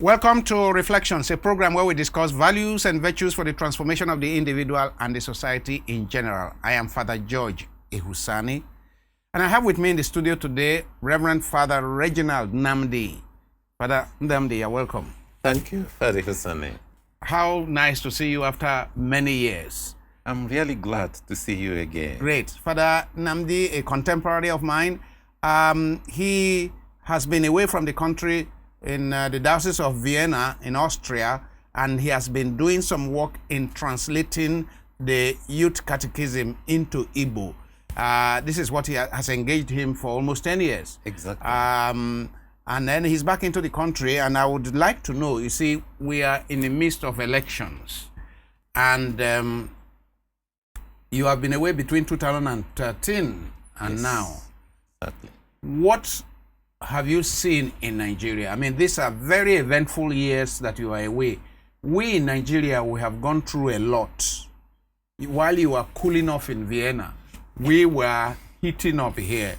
Welcome to Reflections, a program where we discuss values and virtues for the transformation of the individual and the society in general. I am Father George Ehusani, and I have with me in the studio today Reverend Father Reginald Nnamdi. Father Nnamdi, you're welcome. Thank you, Father Ehusani. How nice to see you after many years. I'm really glad to see you again. Great. Father Nnamdi, a contemporary of mine, he has been away from the country in the Diocese of Vienna in Austria, and he has been doing some work in translating the youth catechism into Igbo. This is what has engaged him for almost 10 years. Exactly. And then he's back into the country, and I would like to know, you see, we are in the midst of elections, and you have been away between 2013 and yes, now. Exactly. What have you seen in Nigeria? I mean, these are very eventful years that you are away. We in Nigeria, we have gone through a lot. While you were cooling off in Vienna, we were heating up here.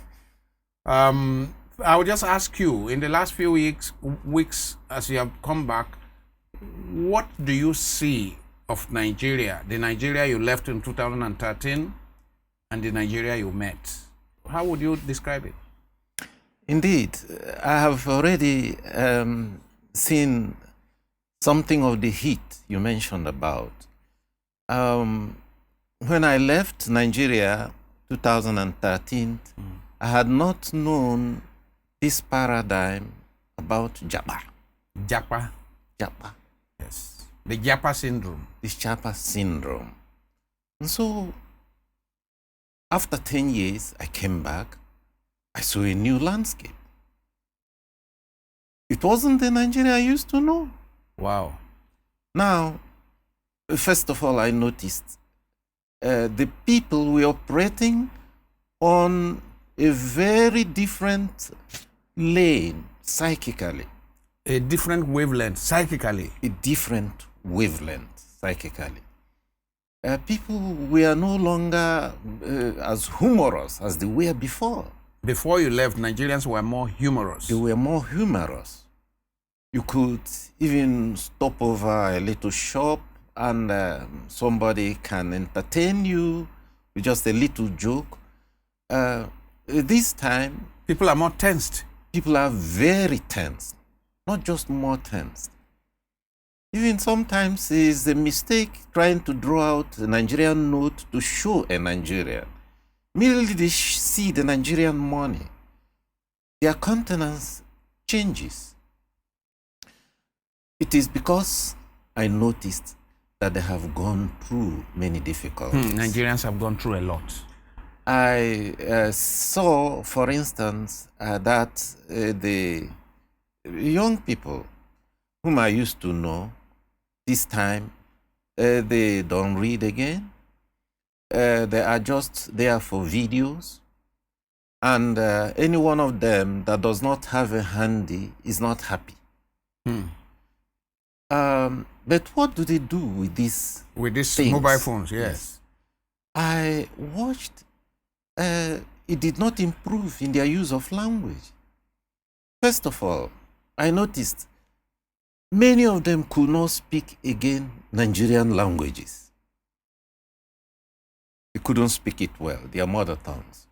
I would just ask you, in the last few weeks as you have come back, what do you see of Nigeria, the Nigeria you left in 2013 and the Nigeria you met? How would you describe it? Indeed, I have already seen something of the heat you mentioned about. When I left Nigeria 2013, I had not known this paradigm about Japa. Japa? Japa. Yes. The Japa syndrome. The Japa syndrome. And so, after 10 years, I came back. I saw a new landscape. It wasn't the Nigeria I used to know. Wow. Now, first of all, I noticed the people were operating on a very different lane psychically. A different wavelength psychically. A different wavelength psychically. People were no longer as humorous as they were before. Before you left, Nigerians were more humorous. They were more humorous. You could even stop over a little shop and somebody can entertain you with just a little joke. This time, people are more tensed. People are very tense, not just more tense. Even sometimes it's a mistake trying to draw out a Nigerian note to show a Nigerian. Immediately they see the Nigerian money, their countenance changes. It is because I noticed that they have gone through many difficulties. Nigerians have gone through a lot. I saw, for instance, that the young people whom I used to know, this time, they don't read again. They are just there for videos. And any one of them that does not have a handy is not happy. But what do they do with these things? Mobile phones, yes. I watched, it did not improve in their use of language. First of all, I noticed many of them could not speak again Nigerian languages. They couldn't speak it well, their mother tongues.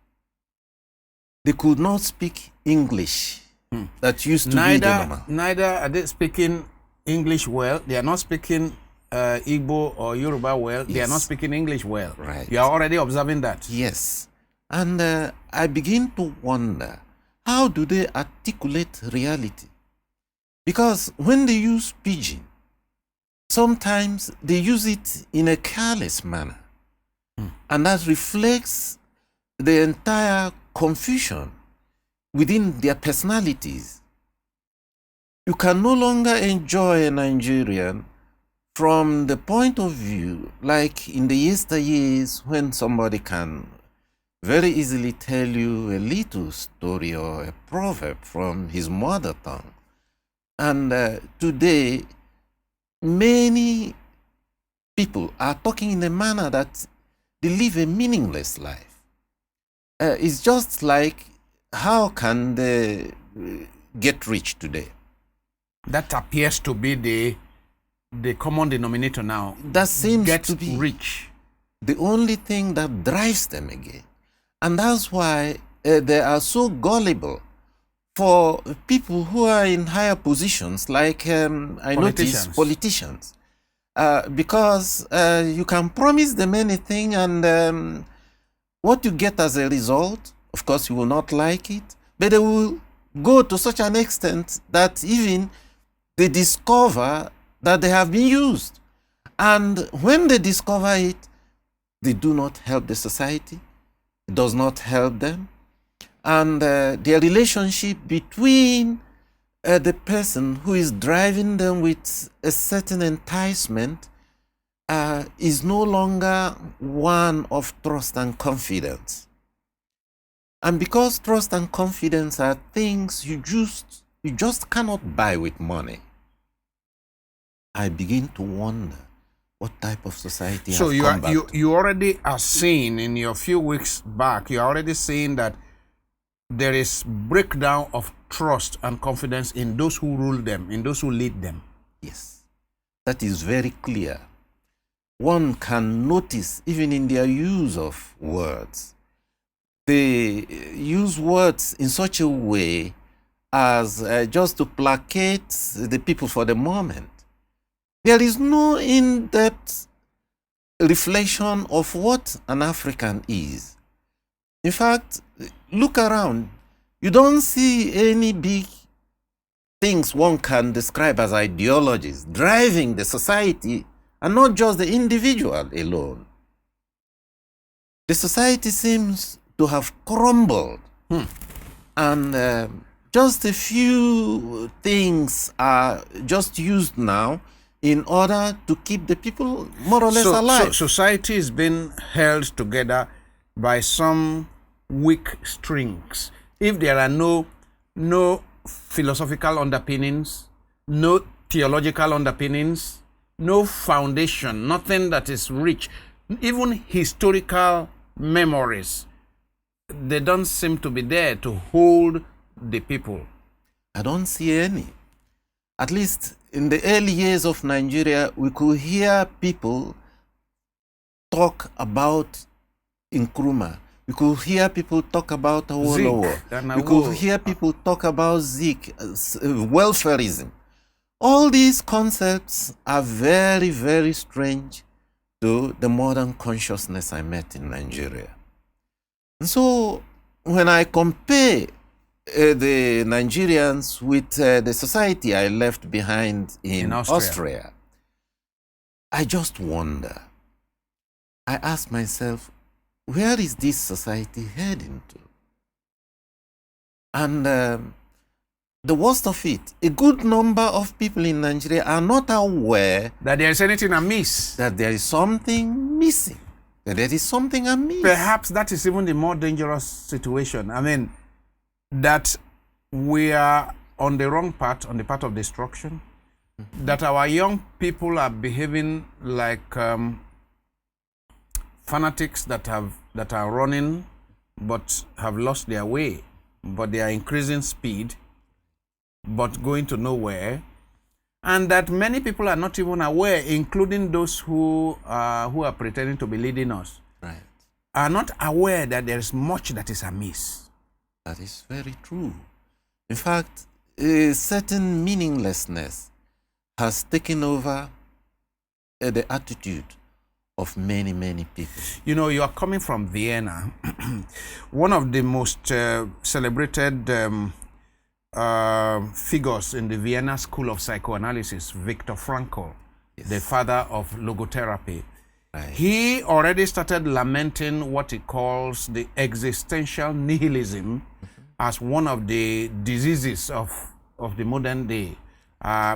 They could not speak English. That used to be the normal. Neither are they speaking English well. They are not speaking Igbo or Yoruba well. Yes. They are not speaking English well. Right. You are already observing that. Yes. And I begin to wonder, how do they articulate reality? Because when they use pidgin, sometimes they use it in a careless manner. And that reflects the entire confusion within their personalities. You can no longer enjoy a Nigerian from the point of view, like in the yesteryears, when somebody can very easily tell you a little story or a proverb from his mother tongue. And today, many people are talking in a manner that they live a meaningless life. It's just like, how can they get rich today? That appears to be the common denominator now. That seems Get to be rich. the only thing that drives them again. And that's why they are so gullible for people who are in higher positions, like I notice politicians. Because you can promise them anything, and what you get as a result, of course, you will not like it, but they will go to such an extent that even they discover that they have been used. And when they discover it, they do not help the society, it does not help them. And their relationship between the person who is driving them with a certain enticement is no longer one of trust and confidence. And because trust and confidence are things you just cannot buy with money, I begin to wonder what type of society so has come back to. you already are seeing in your few weeks back, you're already seeing that there is breakdown of trust and confidence in those who rule them, in those who lead them. Yes, that is very clear. One can notice even in their use of words. They use words in such a way as just to placate the people for the moment. There is no in-depth reflection of what an African is. In fact, look around. You don't see any big things one can describe as ideologies driving the society, and not just the individual alone. The society seems to have crumbled, and just a few things are just used now in order to keep the people more or less alive. So society is being held together by some weak strings. If there are no philosophical underpinnings, no theological underpinnings, no foundation, nothing that is rich, even historical memories, they don't seem to be there to hold the people. I don't see any. At least in the early years of Nigeria, we could hear people talk about Nkrumah. We could hear people talk about Awolowo. We could hear people talk about Zik, welfareism. All these concepts are very, very strange to the modern consciousness I met in Nigeria. And so when I compare the Nigerians with the society I left behind in Austria, I just wonder. I ask myself, where is this society heading to? And the worst of it, a good number of people in Nigeria are not aware that there is anything amiss. That there is something missing. That there is something amiss. Perhaps that is even the more dangerous situation. I mean, that we are on the wrong path, on the path of destruction. That our young people are behaving like fanatics that are running but have lost their way, but they are increasing speed but going to nowhere, and that many people are not even aware, including those who are pretending to be leading us, right, are not aware that there is much that is amiss. That is very true. In fact, a certain meaninglessness has taken over the attitude of many, many people. You know, you are coming from Vienna. One of the most celebrated figures in the Vienna School of Psychoanalysis, Viktor Frankl, Yes. the father of logotherapy. Right. He already started lamenting what he calls the existential nihilism as one of the diseases of the modern day,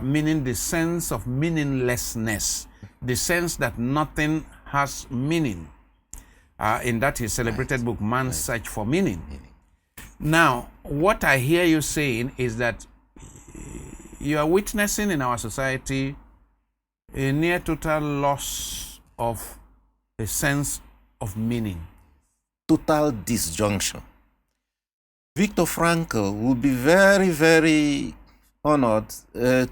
meaning the sense of meaninglessness, the sense that nothing has meaning. In that his celebrated book, Man's Search for Meaning. Now, what I hear you saying is that you are witnessing in our society a near total loss of a sense of meaning. Total disjunction. Viktor Frankl would be very, very honored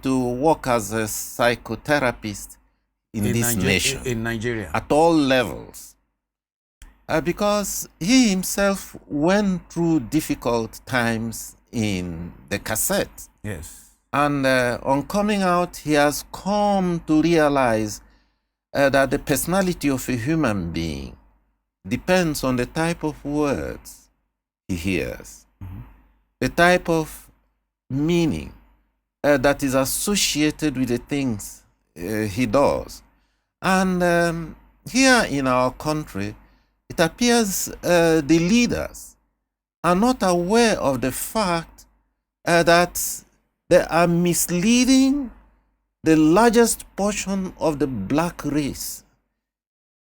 to work as a psychotherapist in this nation. In Nigeria. At all levels. Because he himself went through difficult times in the cassette. Yes. And on coming out, he has come to realize that the personality of a human being depends on the type of words he hears, the type of meaning that is associated with the things he does. And here in our country, it appears the leaders are not aware of the fact that they are misleading the largest portion of the black race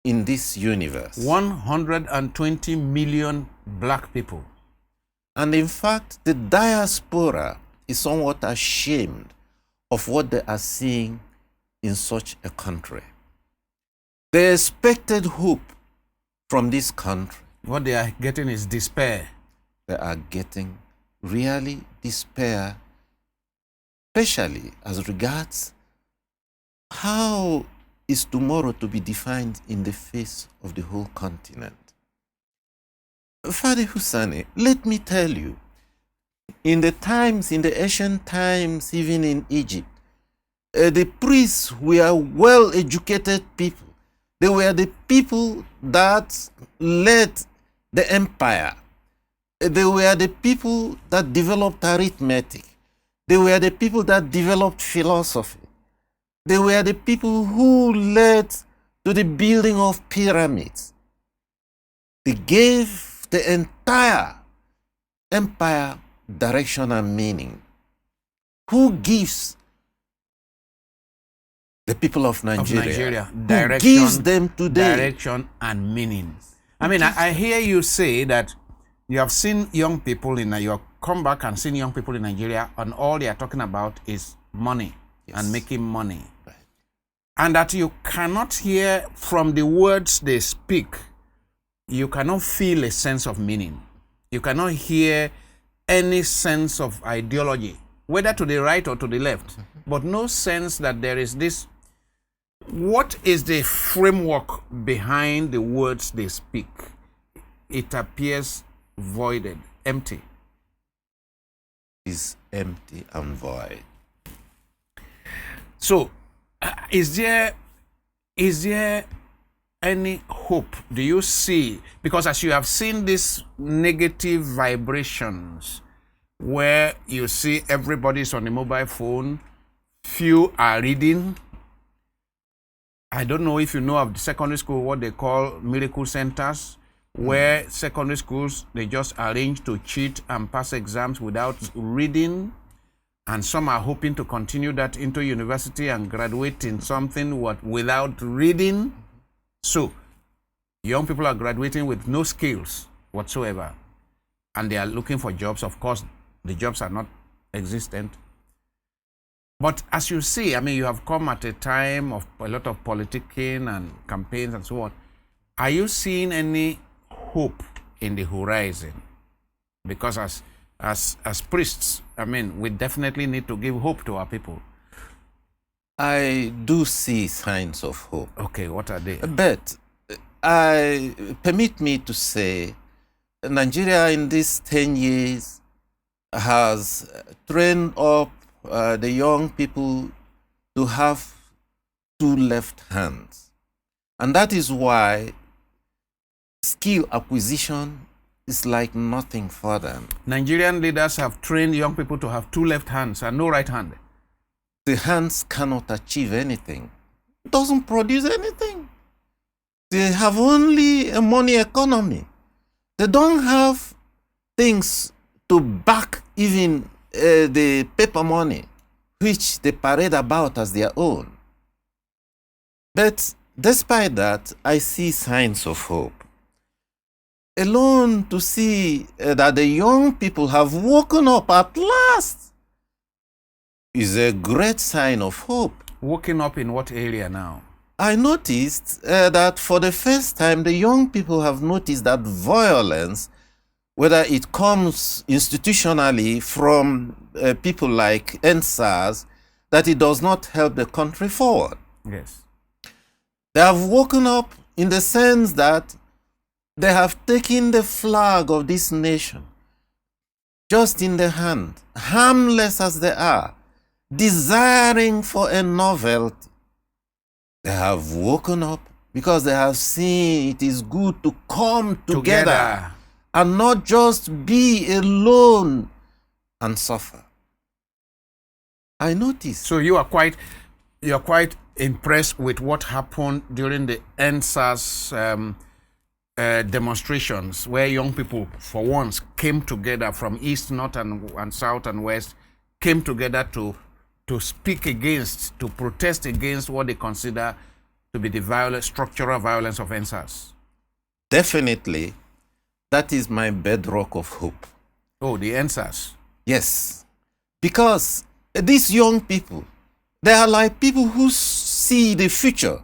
in this universe. 120 million black people. And in fact, the diaspora is somewhat ashamed of what they are seeing in such a country. They expected hope from this country. What they are getting is despair. They are getting really despair, especially as regards how is tomorrow to be defined in the face of the whole continent. Father Ehusani, let me tell you, in the ancient times, even in Egypt, the priests were well-educated people. They were the people that led the empire. They were the people that developed arithmetic. They were the people that developed philosophy. They were the people who led to the building of pyramids. They gave the entire empire direction and meaning. Who gives the people of Nigeria, direction, who gives them today direction and meaning? I mean, I hear you say that you have seen young people you have come back and seen young people in Nigeria, and all they are talking about is money. Yes. And making money. Right. And that you cannot hear from the words they speak, you cannot feel a sense of meaning. You cannot hear any sense of ideology, whether to the right or to the left, but no sense that there is this. What is the framework behind the words they speak? It appears voided, empty. Is empty and void. So, is there any hope? Do you see? Because as you have seen these negative vibrations, where you see everybody's on the mobile phone, few are reading. I don't know if you know of the secondary school, what they call miracle centers, where secondary schools, they just arrange to cheat and pass exams without reading. And some are hoping to continue that into university and graduate in something without reading. So, young people are graduating with no skills whatsoever. And they are looking for jobs. Of course, the jobs are not existent. But as you see, I mean, you have come at a time of a lot of politicking and campaigns and so on. Are you seeing any hope in the horizon? Because as priests, I mean, we definitely need to give hope to our people. I do see signs of hope. Okay, what are they? But permit me to say, Nigeria in these 10 years has trained up the young people to have two left hands. And that is why skill acquisition is like nothing for them. Nigerian leaders have trained young people to have two left hands and no right hand. The hands cannot achieve anything. It doesn't produce anything. They have only a money economy. They don't have things to back even the paper money, which they parade about as their own. But despite that, I see signs of hope. Alone to see that the young people have woken up at last is a great sign of hope. Woken up in what area now? I noticed that for the first time, the young people have noticed that violence whether it comes institutionally from people like NSAS, that it does not help the country forward. Yes. They have woken up in the sense that they have taken the flag of this nation just in the hand, harmless as they are, desiring for a novelty. They have woken up because they have seen it is good to come together. And not just be alone and suffer. I noticed. So you are quite impressed with what happened during the NSAS demonstrations, where young people, for once, came together from east, north, and south and west, came together to speak against, to protest against what they consider to be the structural violence of NSAS. Definitely, that is my bedrock of hope. Oh, the NSAS. Yes, because these young people, they are like people who see the future.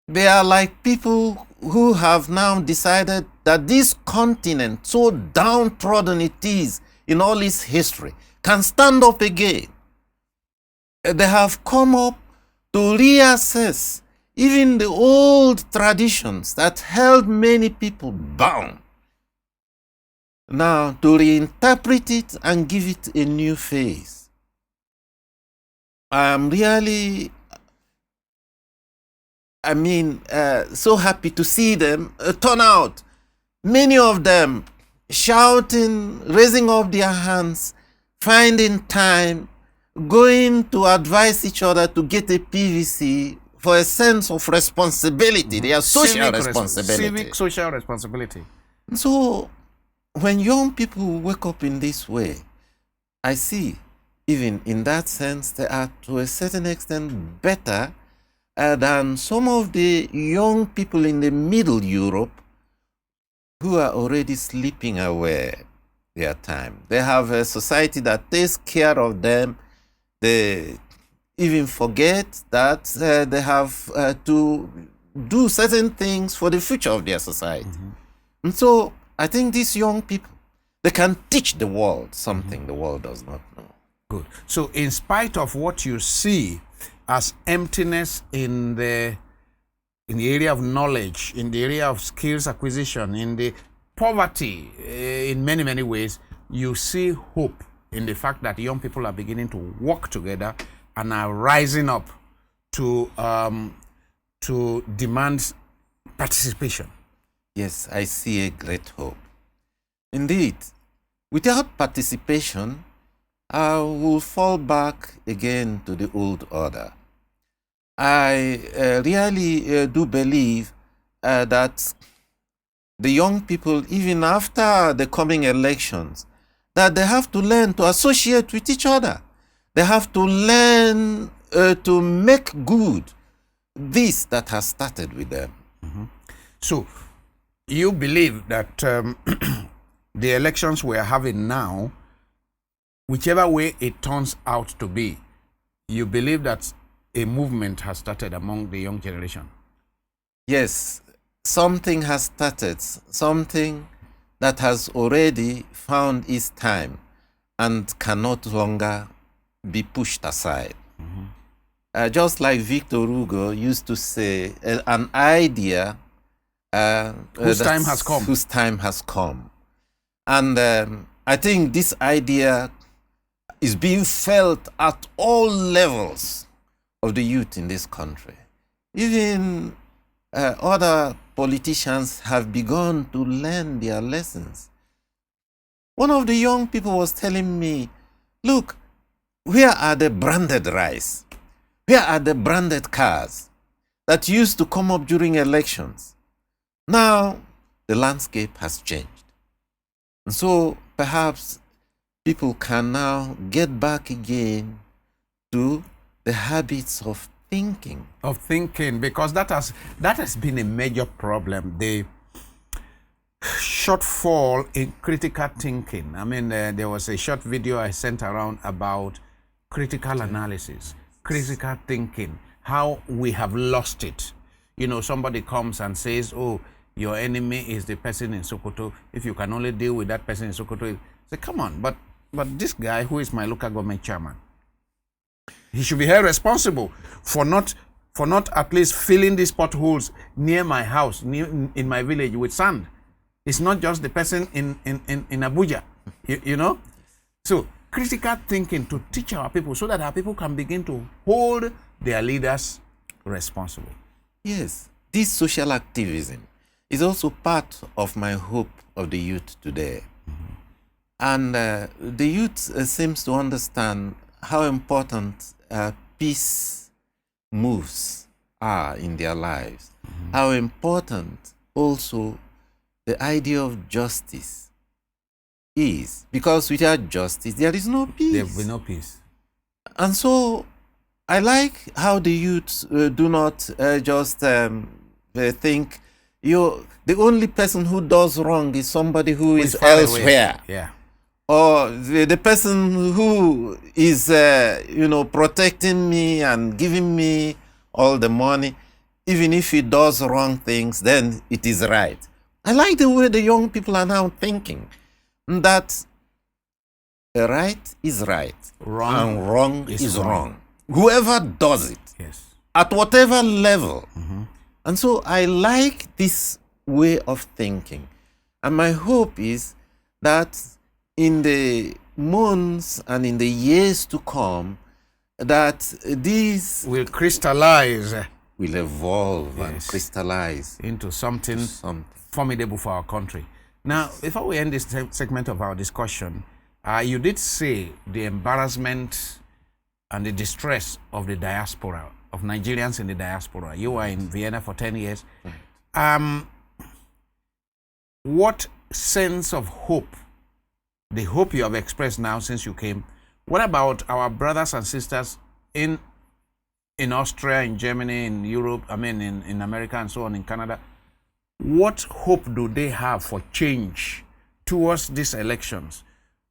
They are like people who have now decided that this continent, so downtrodden it is in all its history, can stand up again. They have come up to reassess even the old traditions that held many people bound. Now, to reinterpret it and give it a new face. I am really, so happy to see them turn out. Many of them shouting, raising up their hands, finding time, going to advise each other to get a PVC for a sense of responsibility, their social responsibility. Civic social responsibility. So, when young people wake up in this way, I see, even in that sense, they are to a certain extent better than some of the young people in the Middle Europe who are already sleeping away their time. They have a society that takes care of them. They even forget that they have to do certain things for the future of their society. Mm-hmm. And so I think these young people, they can teach the world something the world does not know. Good. So in spite of what you see as emptiness in the area of knowledge, in the area of skills acquisition, in the poverty, in many, many ways, you see hope in the fact that young people are beginning to work together and are rising up to demand participation. Yes, I see a great hope. Indeed, without participation, I will fall back again to the old order. I really do believe that the young people, even after the coming elections, that they have to learn to associate with each other. They have to learn to make good this that has started with them. Mm-hmm. So, you believe that the elections we are having now, whichever way it turns out to be, you believe that a movement has started among the young generation? Yes, something has started, something that has already found its time and cannot longer be pushed aside. Mm-hmm. Just like Victor Hugo used to say, an idea whose time has come. Whose time has come. And I think this idea is being felt at all levels of the youth in this country. Even other politicians have begun to learn their lessons. One of the young people was telling me, look, where are the branded rice? Where are the branded cars that used to come up during elections? Now, the landscape has changed. And so perhaps people can now get back again to the habits of thinking. Because that has been a major problem. The shortfall in critical thinking. I mean, there was a short video I sent around about critical analysis, critical thinking, how we have lost it. You know, somebody comes and says, oh, your enemy is the person in Sokoto. If you can only deal with that person in Sokoto, say, come on, but this guy who is my local government chairman, he should be held responsible for not at least filling these potholes near my house, in my village with sand. It's not just the person in Abuja, you know? So critical thinking to teach our people so that our people can begin to hold their leaders responsible. Yes, this social activism is also part of my hope of the youth today. And the youth seems to understand how important peace moves are in their lives, how important also the idea of justice is, because without justice there is no peace. There will be no peace. And so I like how the youth do not just think the only person who does wrong is somebody who is elsewhere. Yeah. Or the person who is, protecting me and giving me all the money, even if he does wrong things, then it is right. I like the way the young people are now thinking that right is right and wrong is wrong. Whoever does it, yes, at whatever level. And so I like this way of thinking. And my hope is that in the months and in the years to come, that these will crystallize, will evolve and crystallize into something formidable for our country. Now, before we end this segment of our discussion, you did say the embarrassment and the distress of the diaspora, of Nigerians in the diaspora. You were in Vienna for 10 years. What sense of hope, the hope you have expressed now since you came, what about our brothers and sisters in Austria, in Germany, in Europe, in America and so on, in Canada? What hope do they have for change towards these elections?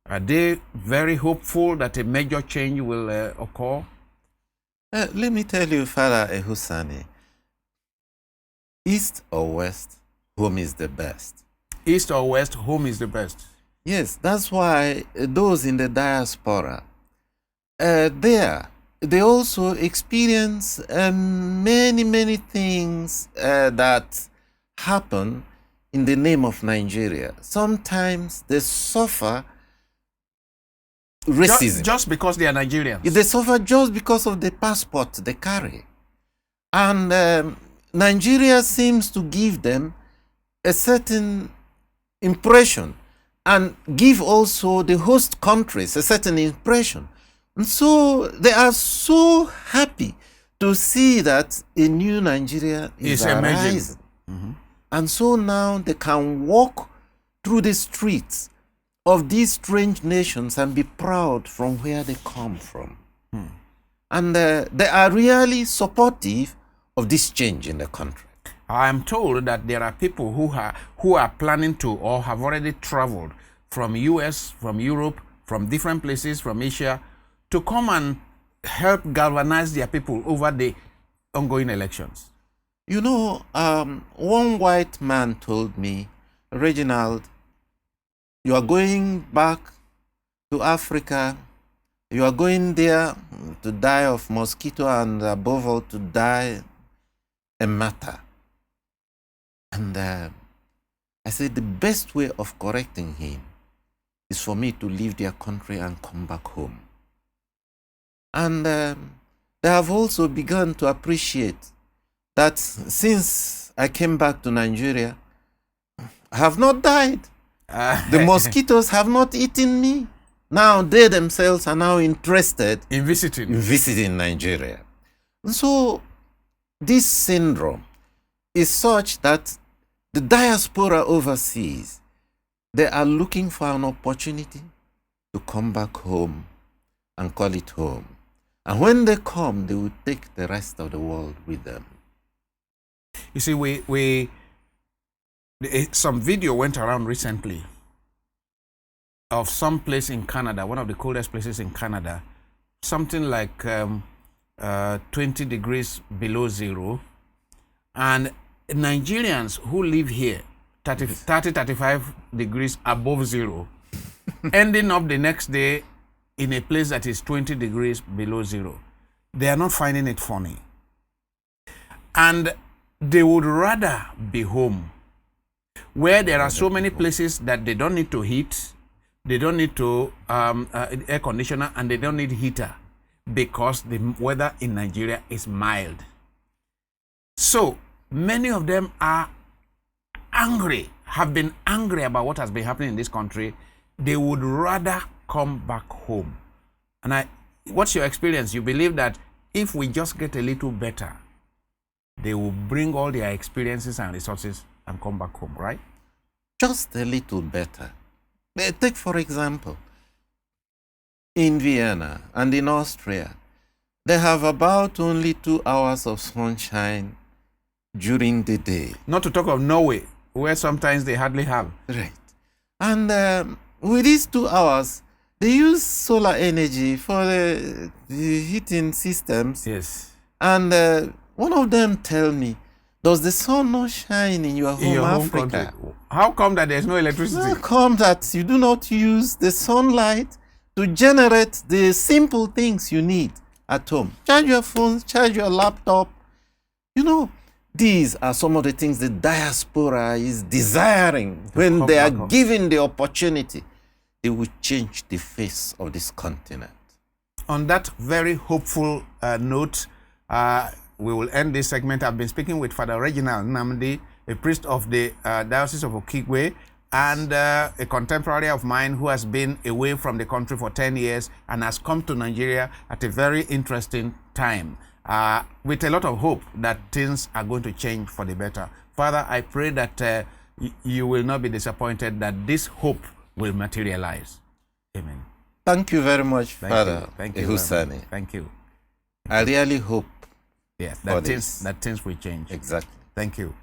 Are they very hopeful that a major change will occur? Let me tell you, Father Ehusani, East or West, home is the best. East or West, home is the best. Yes, that's why those in the diaspora, they also experience many things that happen in the name of Nigeria. Sometimes they suffer racism. Just because they are Nigerians? They suffer just because of the passport they carry. And Nigeria seems to give them a certain impression and give also the host countries a certain impression. And so they are so happy to see that a new Nigeria is arising. And so now they can walk through the streets of these strange nations and be proud from where they come from. And they are really supportive of this change in the country. I am told that there are people who are planning to or have already traveled from US, from Europe, from different places, from Asia, to come and help galvanize their people over the ongoing elections. You know, one white man told me, Reginald, you are going back to Africa, you are going there to die of mosquito and above all to die a martyr. And I said the best way of correcting him is for me to leave their country and come back home. And they have also begun to appreciate that since I came back to Nigeria, I have not died. The mosquitoes have not eaten me. Now they themselves are now interested in visiting Nigeria. And so this syndrome is such that the diaspora overseas, they are looking for an opportunity to come back home and call it home. And when they come, they will take the rest of the world with them. You see, some video went around recently of some place in Canada, one of the coldest places in Canada, something like 20 degrees below zero, and Nigerians who live here, 35 degrees above zero, ending up the next day in a place that is 20 degrees below zero. They are not finding it funny. And they would rather be home, where there are so many places that they don't need to heat, they don't need to air conditioner, and they don't need heater, because the weather in Nigeria is mild. So many of them are angry, have been angry about what has been happening in this country. They would rather come back home. And what's your experience? You believe that if we just get a little better, they will bring all their experiences and resources and come back home, right? Just a little better. Take, for example, in Vienna and in Austria, they have about only 2 hours of sunshine during the day. Not to talk of Norway, where sometimes they hardly have. Right. And with these 2 hours, they use solar energy for the heating systems. Yes. And one of them tell me, does the sun not shine in your home Africa? How come that there's no electricity? How come that you do not use the sunlight to generate the simple things you need at home? Charge your phones, charge your laptop. You know, these are some of the things the diaspora is desiring. When they are given the opportunity, it will change the face of this continent. On that very hopeful note, we will end this segment. I've been speaking with Father Reginald Nnamdi, a priest of the Diocese of Okigwe, and a contemporary of mine who has been away from the country for 10 years and has come to Nigeria at a very interesting time, with a lot of hope that things are going to change for the better. Father, I pray that you will not be disappointed, that this hope will materialize. Amen. Thank you very much, Father. Thank you. Ehusani. Thank you. I really hope that things will change. Exactly. Thank you.